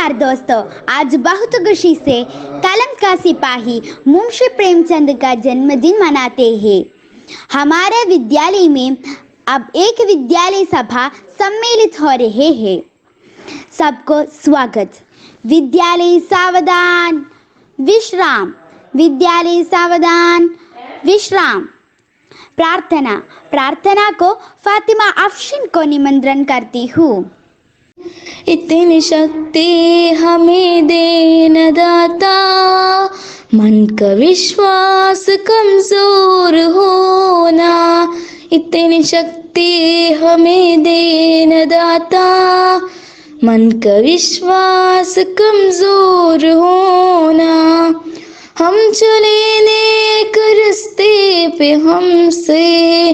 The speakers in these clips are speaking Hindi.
नमस्कार दोस्तों। आज बहुत खुशी से कलम का सिपाही मुंशी प्रेमचंद का जन्मदिन मनाते हैं। हमारे विद्यालय में अब एक विद्यालय सभा सम्मिलित हो रहे हैं। सबको स्वागत। विद्यालय सावधान विश्राम। विद्यालय सावधान विश्राम। प्रार्थना। प्रार्थना को फातिमा अफशीन को निमंत्रण करती हूँ। इतनी शक्ति हमें दे न दाता, मन का विश्वास कमजोर होना। इतनी शक्ति हमें दे न दाता, मन का विश्वास कमजोर होना। हम चले नेक रास्ते पे, हमसे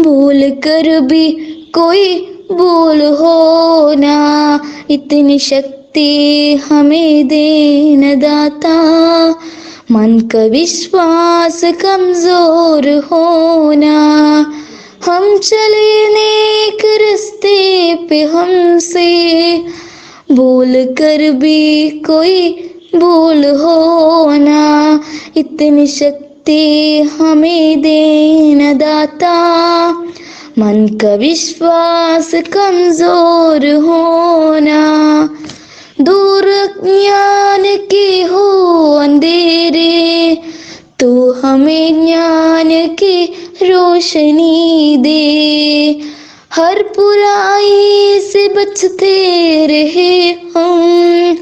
भूल कर भी कोई भूल हो ना। इतनी शक्ति हमें दे न दाता, मन का विश्वास कमजोर होना। हम चले नेक रास्ते पे, हमसे भूल कर भी कोई भूल हो ना। इतनी शक्ति हमें दे न दाता, मन का विश्वास कमजोर होना। दूर ज्ञान के हो अंधेरे, तो हमें ज्ञान की रोशनी दे। हर बुराई से बचते रहे हम,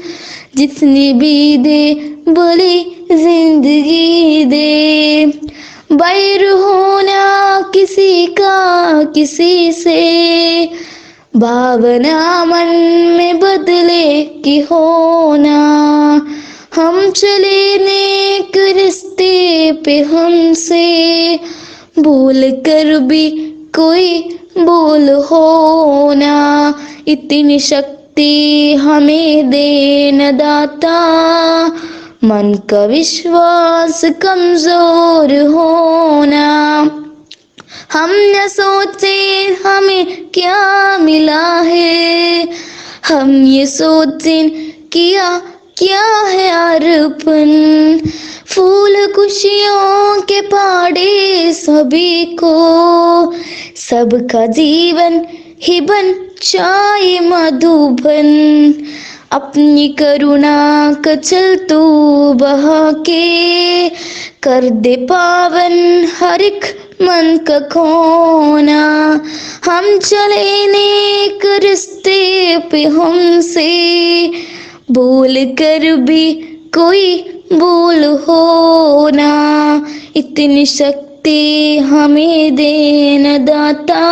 जितनी भी दे बड़ी जिंदगी दे। बैर होना किसी का किसी से, भावना मन में बदले की होना। हम चले नेक रिश्ते पे, हमसे भूल कर भी कोई भूल होना। इतनी शक्ति हमें दे न दाता, मन का विश्वास कमजोर होना। हम न सोचे हमें क्या मिला है, हम ये सोचें किया क्या है अर्पण। फूल खुशियों के पाड़े सभी को, सबका जीवन ही बन जाए मधुबन। अपनी करुणा का छल तू बहा के, कर दे पावन हर एक मन का खोना। हम चले नेक रिश्ते पे, हमसे भूल कर भी कोई भूल होना। इतनी शक्ति हमें दे न दाता,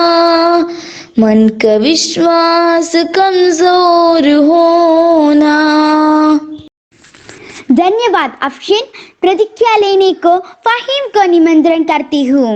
मन का विश्वास कमजोर होना। धन्यवाद अफशीन। प्रतिज्ञा लेने को फाहिम को निमंत्रण करती हूँ।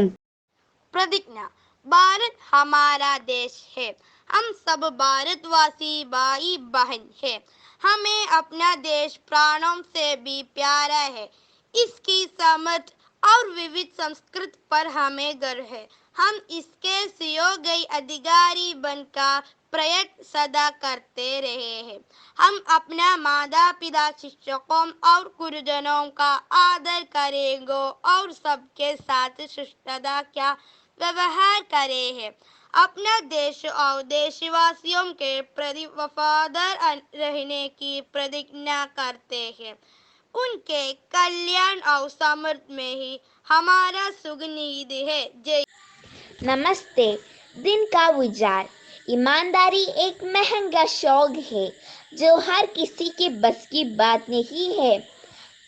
प्रतिज्ञा। भारत हमारा देश है, हम सब भारतवासी भाई बहन हैं। हमें अपना देश प्राणों से भी प्यारा है। इसकी समृद्ध और विविध संस्कृति पर हमें गर्व है। हम इसके सहयोगी अधिकारी बनकर प्रयत्न सदा करते रहे हैं। हम अपना माता पिता, शिक्षकों और गुरुजनों का आदर करेंगे और सबके साथ शिष्टता का व्यवहार करे हैं। अपना देश और देशवासियों के प्रति वफादार रहने की प्रतिज्ञा करते हैं। उनके कल्याण और समृद्धि में ही हमारा सुख निहित है। जय। नमस्ते। दिन का उजाड़। ईमानदारी एक महंगा शौक है जो हर किसी के बस की बात नहीं है।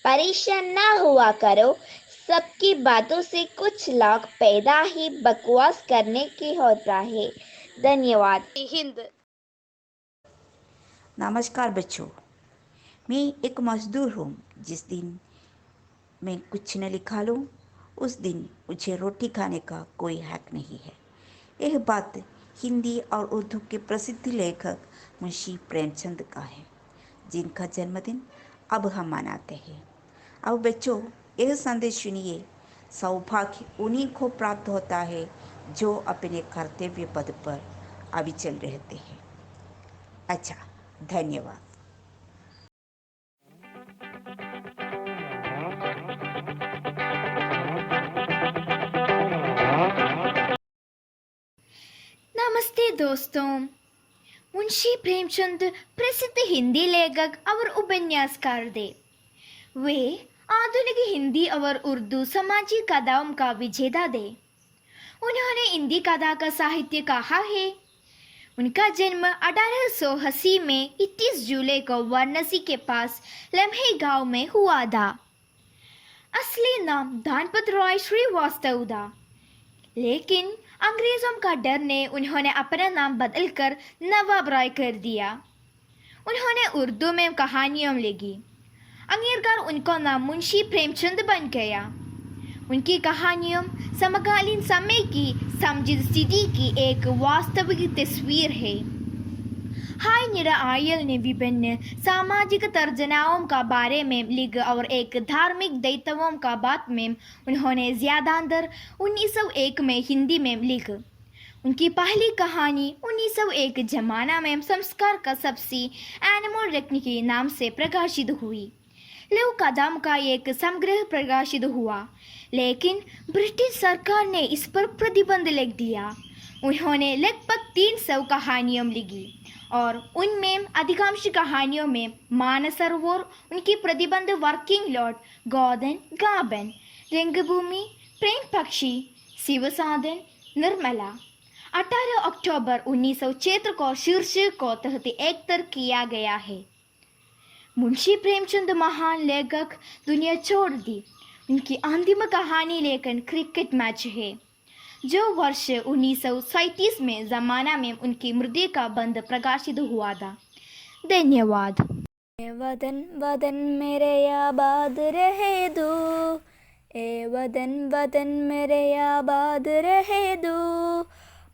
परेशान ना हुआ करो, सबकी बातों से कुछ लोग पैदा ही बकवास करने के होता है। धन्यवाद। हिंद। नमस्कार बच्चों, मैं एक मजदूर हूँ। जिस दिन मैं कुछ न लिखा लूँ, उस दिन मुझे रोटी खाने का कोई हक नहीं है। यह बात हिंदी और उर्दू के प्रसिद्ध लेखक मुंशी प्रेमचंद का है, जिनका जन्मदिन अब हम मनाते हैं। अब बच्चों, यह संदेश सुनिए। सौभाग्य उन्हीं को प्राप्त होता है जो अपने कर्तव्य पद पर अविचल रहते हैं। अच्छा, धन्यवाद। नमस्ते दोस्तों। मुंशी प्रेमचंद प्रसिद्ध हिंदी लेखक और उपन्यासकार थे। वे आधुनिक हिंदी और उर्दू सामाजिक कथाओं का विजेता थे। उन्होंने हिंदी कथा का साहित्य कहा है। उनका जन्म 1880 में 31 जुलाई को वाराणसी के पास लम्हे गांव में हुआ था। असली नाम धनपत रॉय श्रीवास्तव था, लेकिन अंग्रेजों का डर ने उन्होंने अपना नाम बदलकर नवाब रॉय कर दिया। उन्होंने उर्दू में कहानियाँ लिखी। आखिरकार उनका नाम मुंशी प्रेमचंद बन गया। उनकी कहानियाँ समकालीन समय की सामाजिक स्थिति की एक वास्तविक तस्वीर है। हाय निरा आयल ने विभिन्न सामाजिक तर्जनाओं का बारे में लिखा और एक धार्मिक दायित्वों का बात में उन्होंने ज़्यादातर 1901 में हिंदी में लिखा। उनकी पहली कहानी 1901 जमाना में संस्कार का सबसे एनिमल रखने के नाम से प्रकाशित हुई। लघु कथाओं का एक संग्रह प्रकाशित हुआ, लेकिन ब्रिटिश सरकार ने इस पर प्रतिबंध लगा दिया। उन्होंने लगभग 300 कहानियाँ लिखी और उनमें अधिकांश कहानियों में मानसरोवर, उनकी प्रतिबंध, वर्किंग लॉट, गोदन गाबन, रंगभूमि, प्रेम पक्षी, शिव साधन, निर्मला। 18 अक्टूबर 1906 को शीर्षक को तहत एकतर किया गया है। मुंशी प्रेमचंद महान लेखक दुनिया छोड़ दी। उनकी अंतिम कहानी लेखन क्रिकेट मैच है, जो वर्ष 1937 में जमाना में उनकी मृत्यु का बंद प्रकाशित हुआ था। धन्यवाद। वतन वतन मेरे आबाद रहे दो, ए वतन वतन मेरे आबाद रहे दो,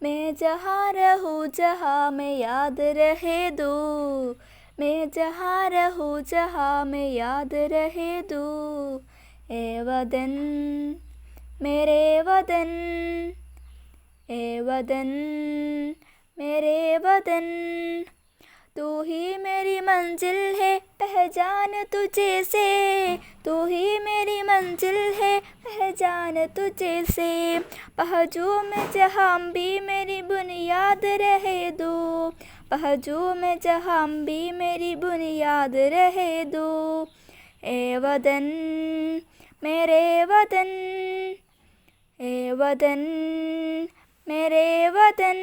मैं जहाँ रहूँ जहाँ मैं याद रहे दो, मैं जहाँ रहूँ जहाँ मैं याद रहे दो, ए वतन मेरे वतन, ए वतन मेरे वतन, तू ही मेरी मंजिल है पहचान तुझे से, तू ही मेरी मंजिल है पहचान तुझे से, पहुँचूँ मैं जहाँ भी मेरी बुनियाद रहे दो, पहुँचूँ मैं जहाँ भी मेरी बुनियाद रहे दो, ए वतन मेरे वतन, ए वतन मेरे वतन,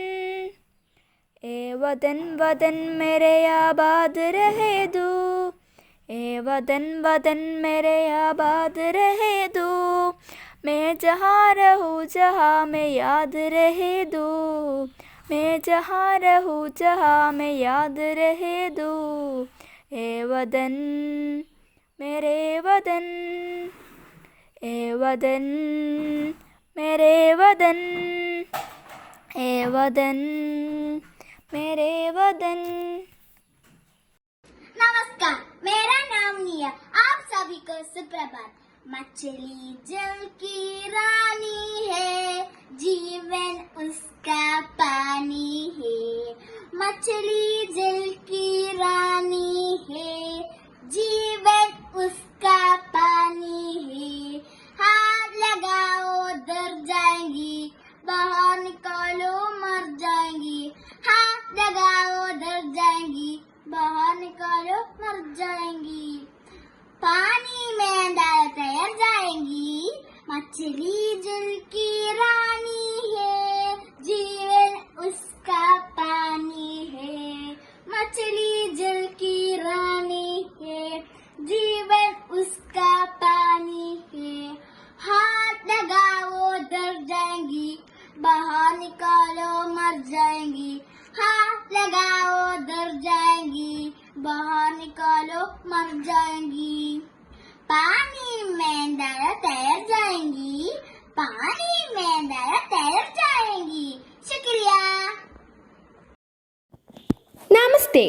ए वतन वतन मेरे आबाद रहे दो, ए वतन वतन मेरे आबाद रहे दो, मैं जहाँ रहूँ जहाँ मैं याद रहे दो, मैं जहाँ रहूँ जहाँ मैं याद रहे दो, ए वतन मेरे वतन, ए वतन मेरे वतन, ए वतन मेरे वतन। नमस्कार, मेरा नाम निया। आप सभी को सुप्रभात। मछली जल की रानी है, जीवन उसका पानी है, मछली जल की रानी है, जीवन उसका पानी है, हाथ लगाओ डर जाएंगी, बाहर निकालो मर जाएंगी, हाथ लगाओ डर जाएंगी, बाहर निकालो मर जाएंगी, पानी में अंदर तैर जाएंगी, मछली जल की रानी है, जीवन उसका पानी है, मछली जल की रानी है, जीवन उसका पानी है, हाथ लगाओ डर जाएंगी, बाहर निकालो मर जाएंगी, हाथ लगाओ डर जाएंगी, बाहर निकालो मर जाएंगी, पानी में अंदर तैर जाएंगी, पानी में अंदर तैर जाएंगी। शुक्रिया। नमस्ते,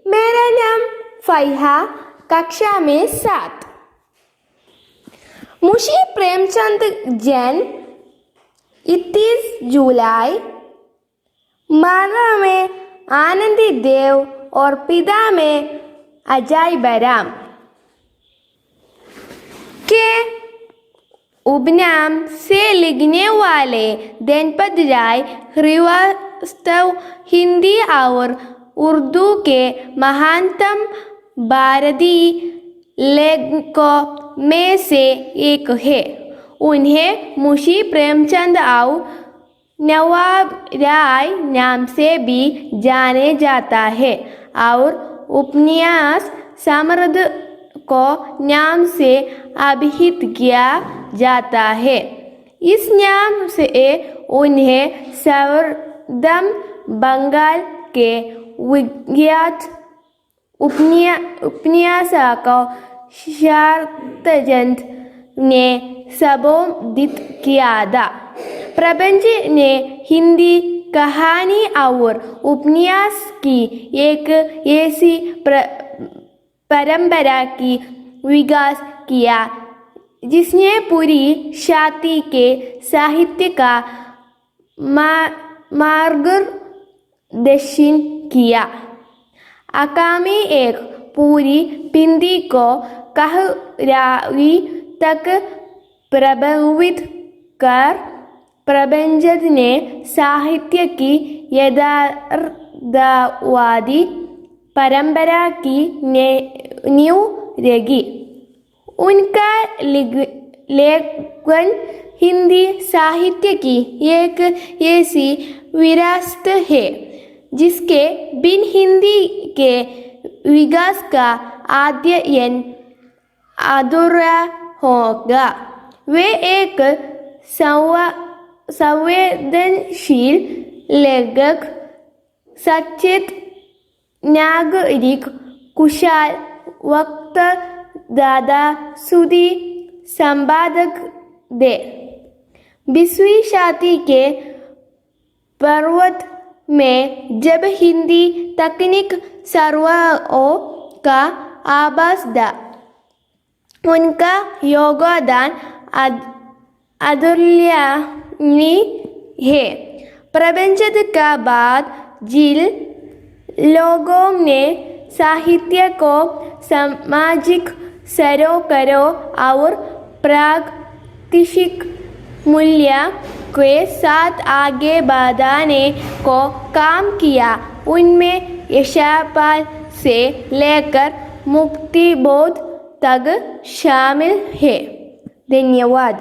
मेरा नाम फ़ाहिया, कक्षा में 7। मुंशी प्रेमचंद जन्म 31 जुलाई, माता में आनंदी देव और पिता में अजय बराम के उपनाम से लिखने वाले धनपत राय श्रीवास्तव हिंदी और उर्दू के महानतम भारतीय लेखकों में से एक है। उन्हें मुंशी प्रेमचंद और नवाब राय नाम से भी जाने जाता है और उपन्यास सम्राट को नाम से अभिहित किया जाता है। इस नाम से उन्हें सर्वप्रथम बंगाल के विख्यात उपन्यासकार शरतचंद्र ने संबोधित किया था। प्रपंच ने हिंदी कहानी और उपन्यास की एक ऐसी परंपरा की विकास किया जिसने पूरी जाति के साहित्य का मार्गदर्शन किया। अकामी एक पूरी पिंडी को कहरावी तक प्रभावित कर प्रबंधक ने साहित्य की यथार्थवादी परंपरा की नींव रखी। उनका लेखन हिंदी साहित्य की एक ऐसी विरासत है जिसके बिन हिंदी के विकास का अध्ययन अधूरा होगा। वे एक संवेदनशील लेखक, सचेत नागरिक, कुशल वक्ता, दादा सुधी संपादक थे। 20वीं शताब्दी के पर्वत में जब हिंदी तकनीक सर्वों का आभास था, उनका योगदान अतुलनीय है। प्रपंच का बाद जिन लोगों ने साहित्य को सामाजिक सरोकारों और प्राकृतिक मूल्य के साथ आगे बढ़ाने को काम किया, उनमें यशपाल से लेकर मुक्तिबोध तक शामिल है। धन्यवाद।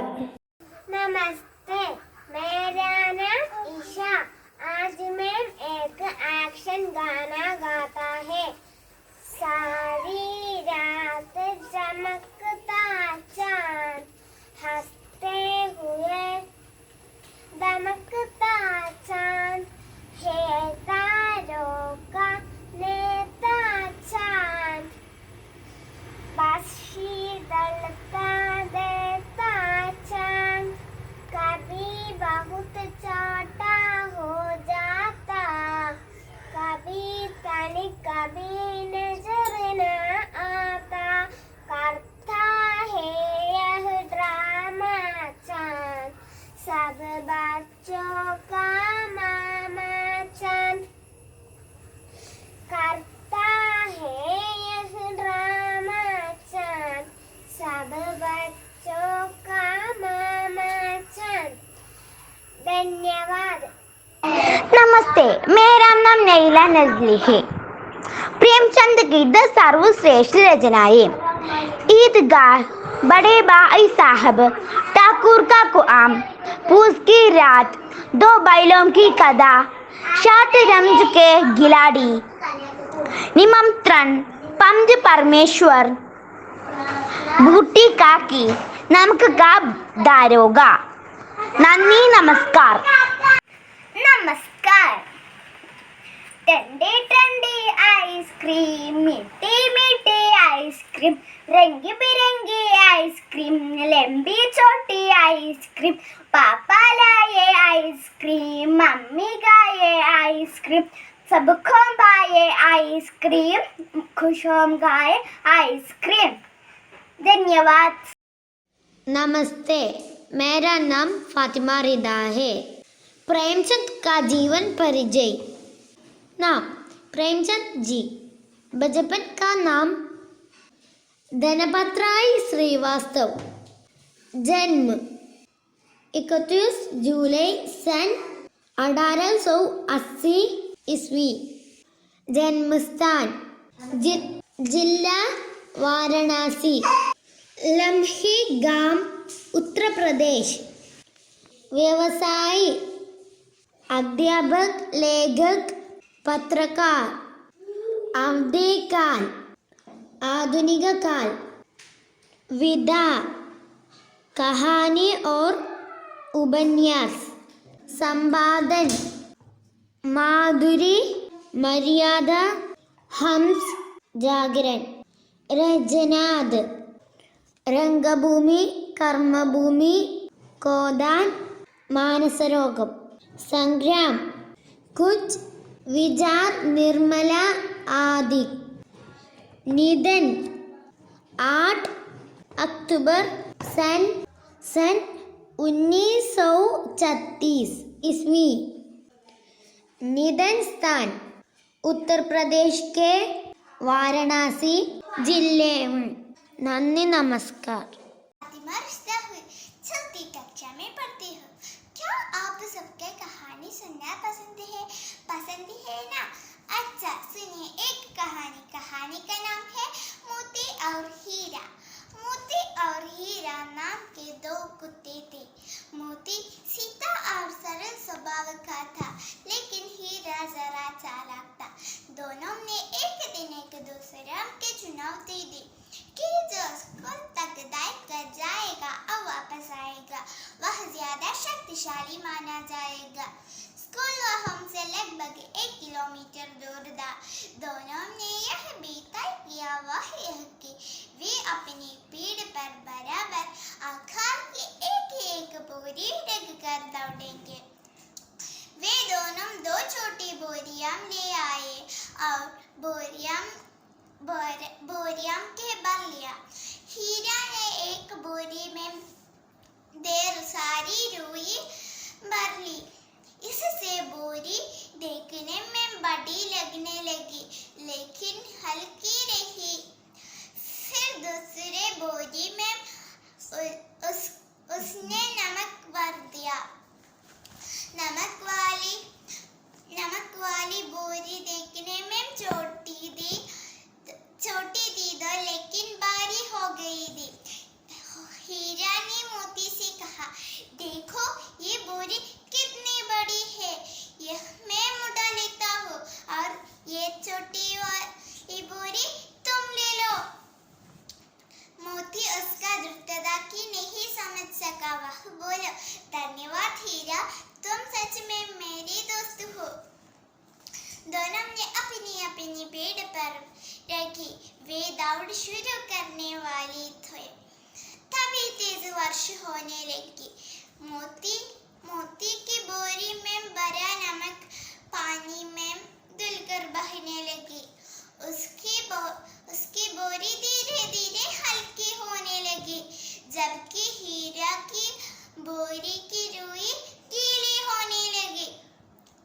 नमस्ते, मेरा नाम ईशा। आज मैं एक एक्शन गाना गाता है। सारी रात चमकता चांद, हंसते हुए दमकता चांद, है तारों का नेता चांद, बांसुरी दलता देता चांद, कभी बहुत छोटा हो जाता, कभी तनिक कभी नजर न आता, करता है यह ड्रामा चांद, सब बच्चों का मामा चांद, करता है यह ड्रामा चांद, सब बच्चों का मामा चांद। धन्यवाद। नमस्ते, मेरा नाम नैला नजली है। प्रेमचंद की 10 सर्वश्रेष्ठ रचनाएं। ईदगाह, बड़े भाई साहब, ठाकुर का कुआम, पूस की रात, 2 बैलों की कथा, शतरंज के खिलाड़ी, निमंत्रण, पंच परमेश्वर, बूटी काकी, नमक का दारोगा। नन्ही नमस्कार। नमस्कार। ठंडी ठंडी आइसक्रीम, मीठी मीठी आइसक्रीम, रंग बिरंगी आइसक्रीम, लंबी छोटी आइसक्रीम, पापा लाए आइसक्रीम, मम्मी गाए आइसक्रीम, सबको खाए आइसक्रीम, खुश होम खाए आइसक्रीम। धन्यवाद। नमस्ते, मेरा नाम फातिमा रिदा है। प्रेमचंद का जीवन परिचय। नाम प्रेमचंद जी, बचपन का नाम धनपत राय श्रीवास्तव, जन्म 31 जुलाई सन 1880 ईस्वी। जन्मस्थान जिला वाराणसी। लम्हे गांव उत्तर प्रदेश। व्यवसाय अध्यापक, लेखक, पत्रकार। अवधिकाल आधुनिक काल। विधा कहानी और उपन्यास। संपादन माधुरी, मर्यादा, हंस, जागरण। रजनाद रंगभूमि, कर्मभूमि, कोदान, मानसरोगम। संग्राम कुछ विचार, निर्मला आदि। निधन 8 अक्टूबर सन 1936 ईस्वी। निधन स्थान उत्तर प्रदेश के वाराणसी जिले में। नन्ही नमस्कार। फातिमा रिश्ता हुई, चौथी कक्षा में पढ़ती हूँ। क्या आप सबके कहानी सुनना पसंद है ना? अच्छा सुनिए एक कहानी। कहानी का नाम है मोती और हीरा। मोती और हीरा नाम के दो कुत्ते थे। मोती सीधा और सरल स्वभाव का था, लेकिन हीरा जरा चालाक था। दोनों ने एक दिन एक दूसरे के चुनौती दी कि जो स्कूल तक दाएं कर जाएगा और वापस आएगा वह ज्यादा शक्तिशाली माना जाएगा। स्कूल हमसे लगभग 1 किलोमीटर दूर था। दोनों ने यह भी तय किया वह यह कि वे अपनी पीठ पर बराबर आकार की एक बोरी रख कर दौड़ेंगे। वे दोनों 2 छोटी बोरियां ले आए और बोरियां के भर लिया। हीरा ने एक बोरी में ढेर सारी रुई भर ली। इससे बोरी देखने में बड़ी लगने लगी, लेकिन हल्की रही। फिर दूसरे बोरी में उसने नमक भर दिया। नमक वाली बोरी देखने में छोटी थी लेकिन भारी हो गई थी। हीरा ने मोती से कहा, देखो ये बोरी कितनी बड़ी है, यह मैं उठा लेता हूँ और ये छोटी वाली बोरी तुम ले लो। मोती उसका दृढ़ता की नहीं समझ सका। वह बोला, धन्यवाद हीरा, तुम सच में मेरी दोस्त हो। दोनों ने अपनी अपनी पेड़ पर रखी। वे दौड़ शुरू करने वाली थे, तभी तेज वर्षा होने लगी। मोती की बोरी में भरा नमक पानी में घुलकर बहने लगी। उसकी बोरी धीरे धीरे हल्की होने लगी, जबकि हीरा की बोरी की रुई गीली होने लगी।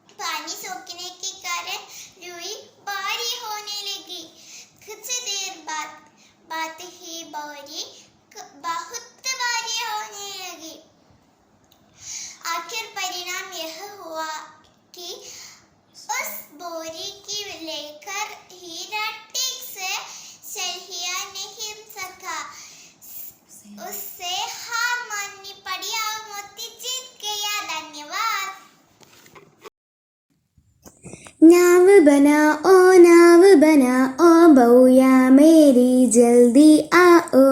पानी सोखने के कारण रुई भारी होने लगी। कुछ देर बाद ही बोरी बहुत भारी होने लगी। आखिर परिणाम यह हुआ कि उस बोरी की लेकर हीरा ठीक से चलिया नहीं सका। उससे हार माननी पड़ी और मोती जीत गया। धन्यवाद। नाव बनाओ बउया मेरी जल्दी आओ।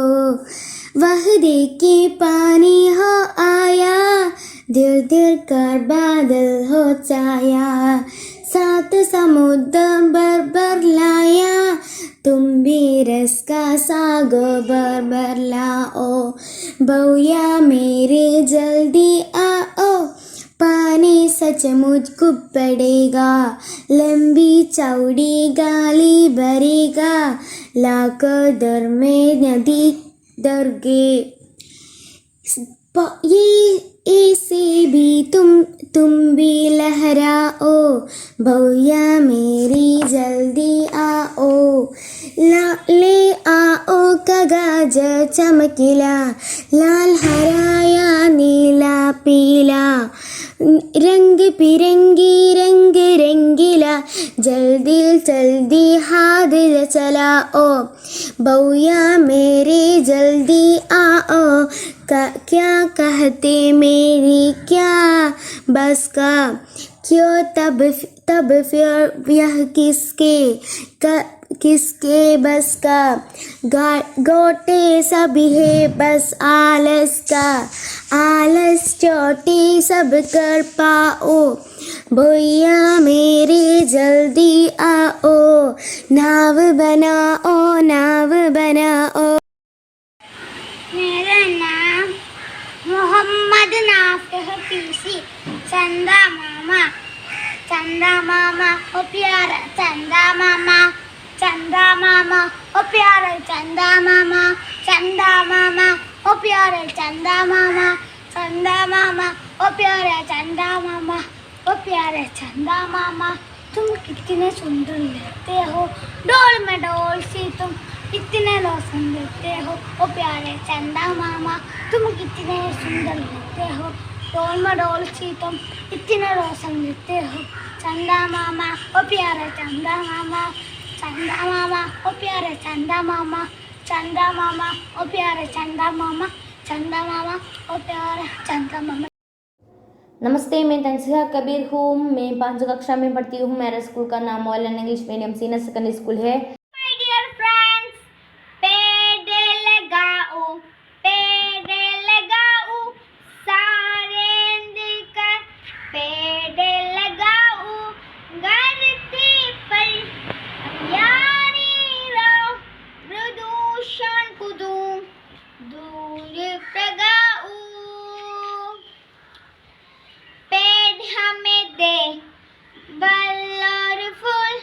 वह देखे पानी हो आया, दिल कर बादल हो छाया। 7 समुद्र भर लाया, तुम भी रस का सागो भर लाओ। बउया मेरे जल्दी आओ, पानी सचमुच खूब पड़ेगा। लंबी चौड़ी गाली भरेगा, लाखों दर में नदी दरगे। ये ऐसे भी तुम भी लहराओ, भैया मेरी जल्दी आओ। ले आओ कागज चमकीला, लाल हरा या नीला पीला, रंग बिरंगी रंग रंगीला, जल्दी जल्दी हाथ चलाओ, बउया मेरे जल्दी आओ, क्या कहते मेरी क्या बस का, क्यों तब फिर यह किसके बस का, गोटे सभी है बस आलस का, आलस चोटी सब कर पाओ, भैया मेरे जल्दी आओ, नाव बनाओ। मेरा नाम मोहम्मद नाफिह पीसी। चंदा मामा ओ प्यारा चंदा मामा ओ प्यारा चंदा मामा ओ प्यारा चंदा मामा ओ प्यारा चंदा मामा ओ प्यारा चंदा मामा, तुम कितने सुंदर लगते हो, डोल में डोल सी तुम कितने रोशन लगते हो, ओ प्यारे चंदा मामा तुम कितने सुंदर लगते हो, डोल में डोल सी तुम इतने रोशन लगते हो, चंदा मामा ओ प्यारे चंदा मामा ओ प्यारे चंदा मामा ओ प्यारे चंदा मामा ओ प्यारे चंदा मामा। नमस्ते, मैं तंसीहा कबीर हूँ। मैं 5वीं कक्षा में पढ़ती हूँ। मेरे स्कूल का नाम modern English medium senior secondary school है। My dear friends, पेड़ लगाओ सारे मिलकर, पेड़ लगाओ धरती पर, यानी रहो प्रदूषण को दूर भगाओ, पेड़ हमें दे फल और फूल,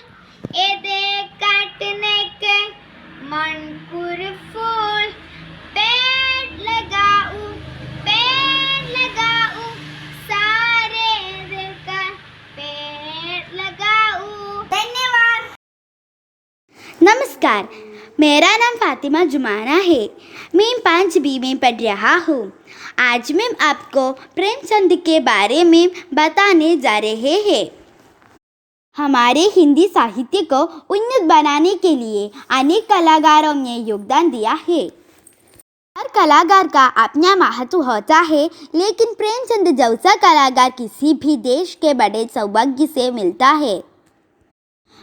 ये दे काटने के मनपुर फूल, पेड़ लगाओ सारे मिलकर, पेड़ लगाओ। धन्यवाद। नमस्कार, मेरा नाम फातिमा जुमाना है। मैं 5B में पढ़ रहा हूँ। आज मैं आपको प्रेमचंद के बारे में बताने जा रहे हैं। हमारे हिंदी साहित्य को उन्नत बनाने के लिए अनेक कलाकारों ने योगदान दिया है। हर कलाकार का अपना महत्व होता है, लेकिन प्रेमचंद जैसा कलाकार किसी भी देश के बड़े सौभाग्य से मिलता है।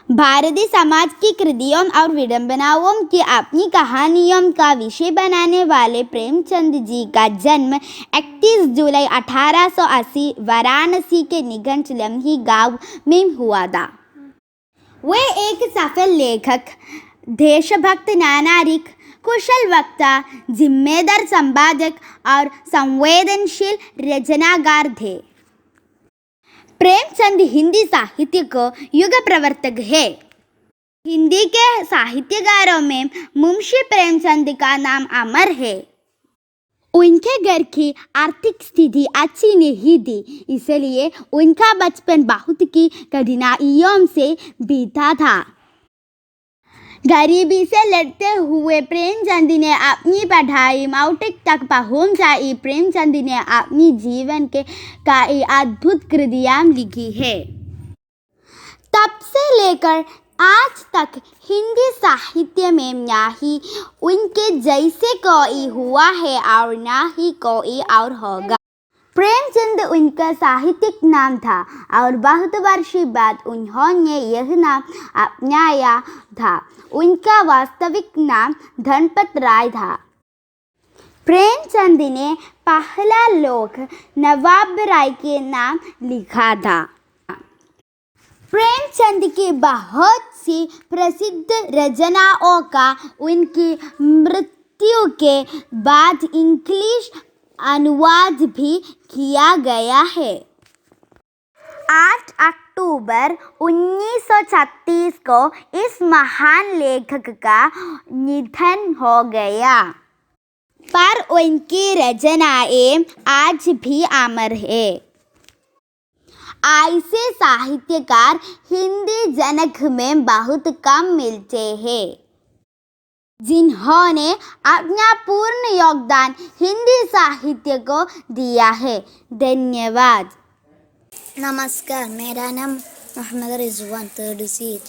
भारतीय समाज की कृतियों और विडंबनाओं की अपनी कहानियों का विषय बनाने वाले प्रेमचंद जी का जन्म 31 जुलाई 1880 वाराणसी के निकट लम्ही गांव में हुआ था। वे एक सफल लेखक, देशभक्त नागरिक, कुशल वक्ता, जिम्मेदार संपादक और संवेदनशील रचनाकार थे। प्रेमचंद हिंदी साहित्य को युग प्रवर्तक है। हिंदी के साहित्यकारों में मुंशी प्रेमचंद का नाम अमर है। उनके घर की आर्थिक स्थिति अच्छी नहीं थी, इसलिए उनका बचपन बहुत की कठिनाइयों से बीता था। गरीबी से लड़ते हुए प्रेमचंद ने अपनी पढ़ाई मैट्रिक तक पहुंचाई। प्रेमचंद ने अपनी जीवन के कई अद्भुत कृतियां लिखी है। तब से लेकर आज तक हिंदी साहित्य में ना ही उनके जैसे कोई हुआ है और ना ही कोई और होगा। प्रेमचंद उनका साहित्यिक नाम था और बहुत वर्षों बाद उन्होंने यह नाम अपनाया था। उनका वास्तविक नाम धनपत राय था। प्रेमचंद ने पहला लोक नवाब राय के नाम लिखा था। प्रेमचंद की बहुत सी प्रसिद्ध रचनाओं का उनकी मृत्यु के बाद इंग्लिश अनुवाद भी किया गया है। 8 अक्टूबर 1936 को इस महान लेखक का निधन हो गया, पर उनकी रचनाएं आज भी अमर है। ऐसे साहित्यकार हिंदी जनक में बहुत कम मिलते हैं। जिन्होंने अपना पूर्ण योगदान हिंदी साहित्य को दिया है। धन्यवाद। नमस्कार, मेरा नाम मोहम्मद रिजवान तडसी।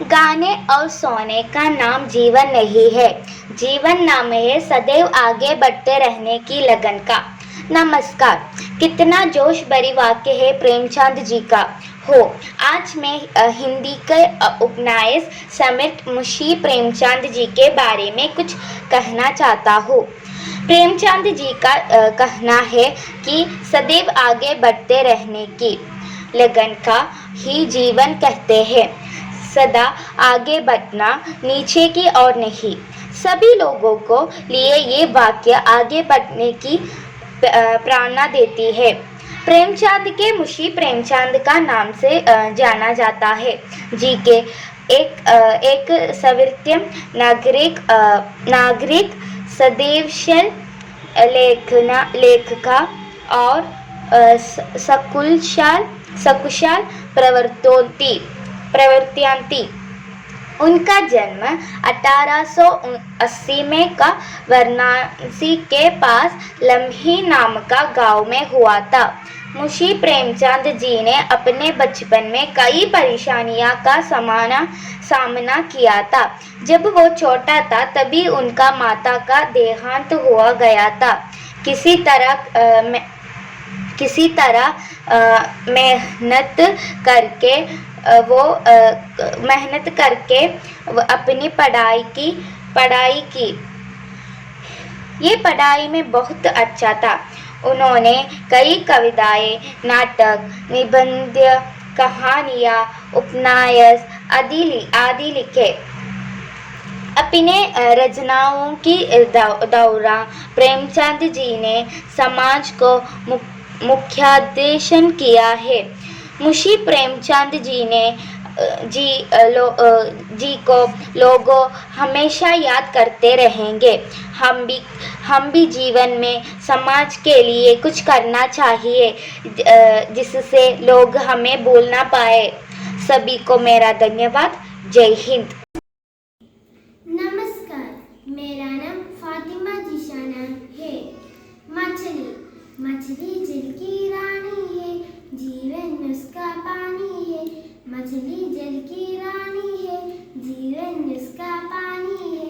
गाने और सोने का नाम जीवन नहीं है, जीवन नाम है सदैव आगे बढ़ते रहने की लगन का। नमस्कार। कितना जोश भरी वाक्य है प्रेमचंद जी का। हो आज मैं हिंदी के उपन्यास समेत मुंशी प्रेमचंद जी के बारे में कुछ कहना चाहता हूँ। प्रेमचंद जी का कहना है कि सदैव आगे बढ़ते रहने की लगन का ही जीवन कहते हैं। सदा आगे बढ़ना, नीचे की ओर नहीं। सभी लोगों को लिए ये वाक्य आगे बढ़ने की प्रेरणा देती है। प्रेमचंद के मुंशी प्रेमचंद का नाम से जाना जाता है। जी के एक सवर्तीय नागरिक सदैवशील लेखका और सकुशल प्रवर्त्यांती। उनका जन्म 1880 में का वाराणसी के पास लम्ही नाम का गांव में हुआ था। मुंशी प्रेमचंद जी ने अपने बचपन में कई परेशानियों का सामना किया था। जब वो छोटा था तभी उनका माता का देहांत हुआ गया था। किसी तरह मेहनत करके वो अपनी पढ़ाई की। ये पढ़ाई में बहुत अच्छा था। उन्होंने कई कविताएं, नाटक, निबंध, कहानियां, उपन्यास आदि लिखे। अपने रचनाओं की दौरान प्रेमचंद जी ने समाज को मुख्योद्देशन किया है। मुंशी प्रेमचंद जी को लोग हमेशा याद करते रहेंगे। हम भी जीवन में समाज के लिए कुछ करना चाहिए जिससे लोग हमें भूल ना पाए। सभी को मेरा धन्यवाद। जय हिंद। नमस्कार, मेरा नाम फातिमा जिशाना है। मछली जल की रानी है, जीवन उसका पानी है। मछली जल की रानी है, जीवन उसका पानी है।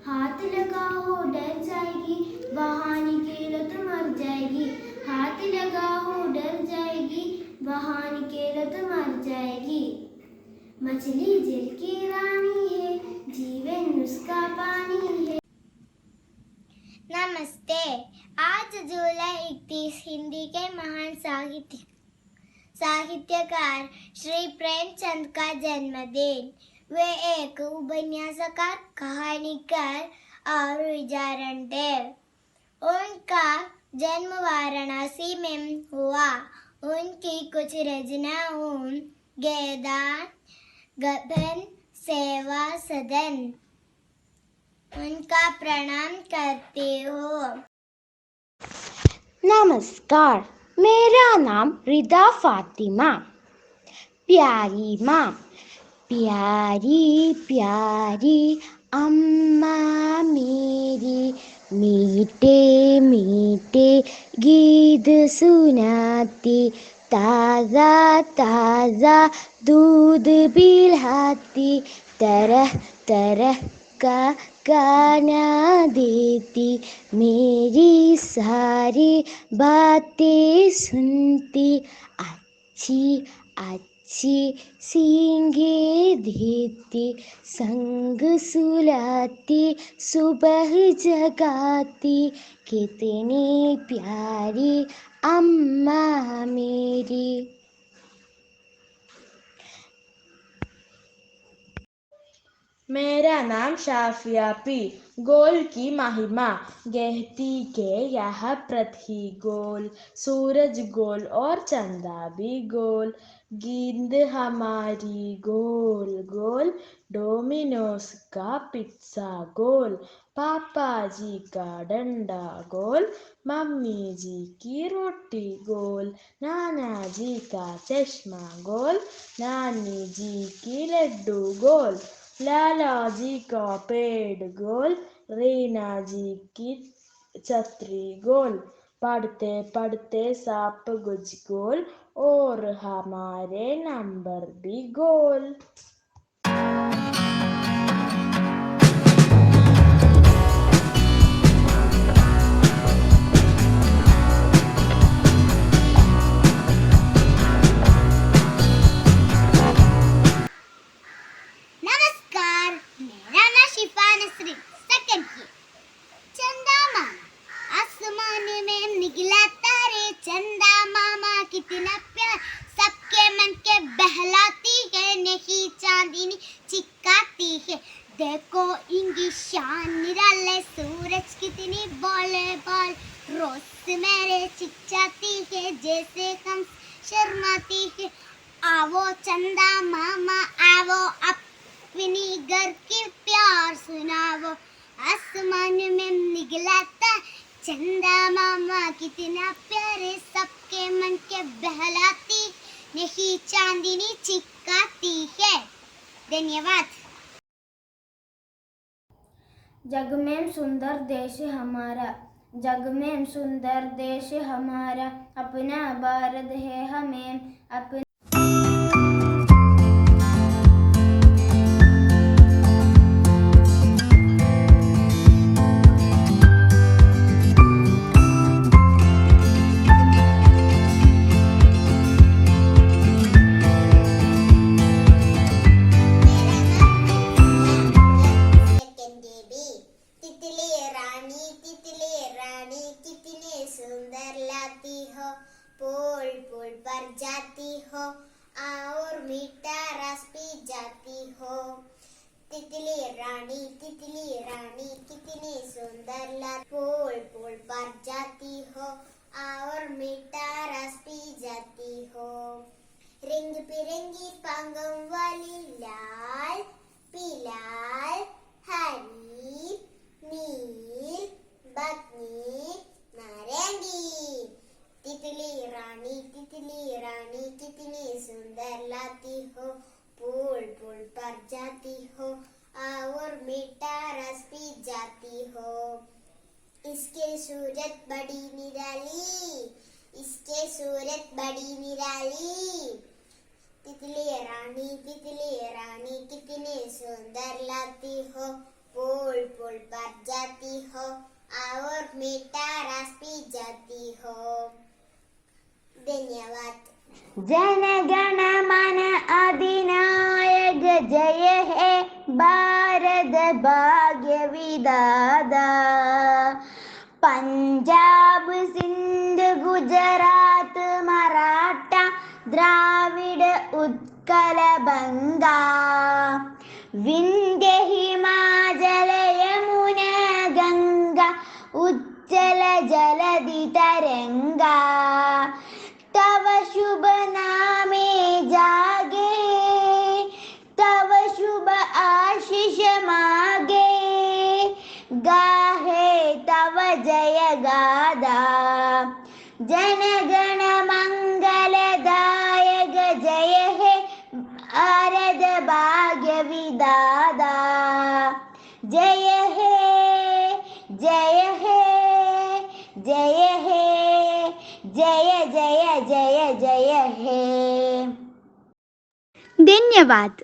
हाथ लगाओ डर जाएगी, वहाँ निकेलो तो मर जाएगी। हाथ लगाओ डर जाएगी, वहाँ निकेलो तो मर जाएगी। मछली जल की रानी है, जीवन उसका पानी है। नमस्ते। आज जुलाई 31 हिंदी के महान साहित्यकार श्री प्रेमचंद का जन्मदिन। वे एक उपन्यासकार, कहानीकार और विचारण थे। उनका जन्म वाराणसी में हुआ। उनकी कुछ रचनाओं गोदान, गबन, सेवा सदन। उनका प्रणाम करती हूँ। नमस्कार, मेरा नाम रिदा फातिमा। प्यारी माँ, प्यारी प्यारी अम्मा मेरी, मीठे मीठे गीत सुनाती ताज़ा ताज़ा दूध पिलाती, तरह तरह का गाना देती, मेरी सारी बातें सुनती, अच्छी अच्छी सींगे देती, संग सुलाती, सुबह जगाती, कितनी प्यारी अम्मा मेरी। मेरा नाम शाफिया पी। गोल की महिमा कहती के यह पृथ्वी गोल, सूरज गोल और चंदा भी गोल, गेंद हमारी गोल गोल, डोमिनोज का पिज्जा गोल, पापा जी का डंडा गोल, मम्मी जी की रोटी गोल, नाना जी का चश्मा गोल, नानी जी की लड्डू गोल, लाला जी का पेड़ गोल, रीना जी की छतरी गोल, पढ़ते पढ़ते सब कुछ गोल और हमारे नंबर भी गोल। नमस्कार, मेरा नाम शिफा नसरीन, सेकंड की। चंदा मामा आसमान में निकला तारे, चंदा मामा कितना प्यार, सबके मन के बहलाती है, नहीं चांदनी चिकाती है। देखो इनकी शान निराले, सूरज कितनी बोले बोल, रोज मेरे चिकचाती है, जैसे हम शर्माती है। आवो चंदा मामा आवो, अपनी घर की प्यार सुनावो, आसमान में निकलाता चंदा मामा कितना प्यारे, सबके मन के बहलाती, नहीं चांदनी चिकाती है। धन्यवाद। जग में सुंदर देश हमारा, जग में सुंदर देश हमारा, अपना भारत है हमें अपना। सुंदर लाती हो, पोल पोल पर जाती हो, और मीठा रस पी जाती हो। तितली रानी कितनी सुंदर लाती, पोल पोल पर जाती हो, और मीठा रस पी जाती हो। रंग बिरंगी पंगों वाली, लाल पीला हरी नील बदनी नारंगी। तितली रानी कितनी सुंदर लाती हो, फूल फूल पर जाती हो, और मीठा रस पी जाती हो। इसके सूरत बड़ी निराली, इसके सूरत बड़ी निराली। तितली रानी कितनी सुंदर लाती हो, फूल फूल पर जाती हो, और मीठा रस पी जाती हो। धन्यवाद। जन गण मन अधिनायक जय हे भारत भाग्य विधाता। पंजाब सिंध गुजरात मराठा द्राविड उत्कल बंगा, विंध्य हिमाचल यमुना गंगा, उज्जल जलधि तरंगा। तव शुभ नामे जागे, तव शुभ आशीष मागे, गाहे तव जय गादा। जन गण मंगलदायक जय हे भारत भाग्य विधाता। जय हे जय हे जय हे जय जय जय जय जय हे। धन्यवाद।